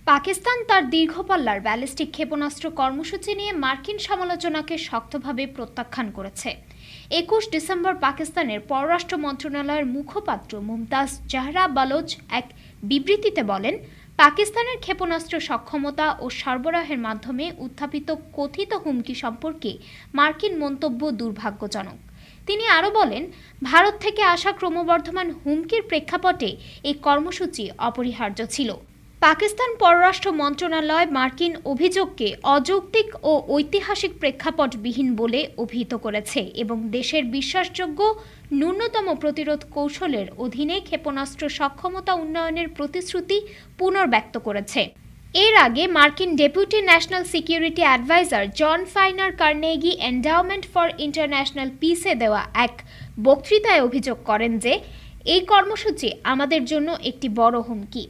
পাকিস্তান তার দীর্ঘপাল্লার ব্যালিস্টিক ক্ষেপণাস্ত্র কর্মসূচি নিয়ে মার্কিন সমালোচনাকে শক্তভাবে প্রত্যাখ্যান করেছে। ২১ ডিসেম্বর পাকিস্তানের পররাষ্ট্র মন্ত্রণালয়ের মুখপাত্র মুমতাজ জাহরা বালোচ এক বিবৃতিতে বলেন, পাকিস্তানের ক্ষেপণাস্ত্র সক্ষমতা ও সরবরাহের মাধ্যমে উত্থাপিত কথিত হুমকি সম্পর্কে মার্কিন মন্তব্য দুর্ভাগ্যজনক। তিনি আরও বলেন, ভারত থেকে আসা ক্রমবর্ধমান হুমকির প্রেক্ষাপটে এই কর্মসূচি অপরিহার্য ছিল। পাকিস্তান পররাষ্ট্র মন্ত্রণালয় মার্কিন অভিযোগকে অযৌক্তিক ও ঐতিহাসিক প্রেক্ষাপটবিহীন বলে অভিহিত করেছে এবং দেশের বিশ্বাসযোগ্য ন্যূনতম প্রতিরোধ কৌশলের অধীনে ক্ষেপণাস্ত্র সক্ষমতা উন্নয়নের প্রতিশ্রুতি পুনর্ব্যক্ত করেছে। এর আগে মার্কিন deputy national security advisor John Finer Carnegie endowment for international পিসে দেওয়া এক বক্তৃতায় অভিযোগ করেন যে এই কর্মসূচি আমাদের জন্য একটি বড় হুমকি।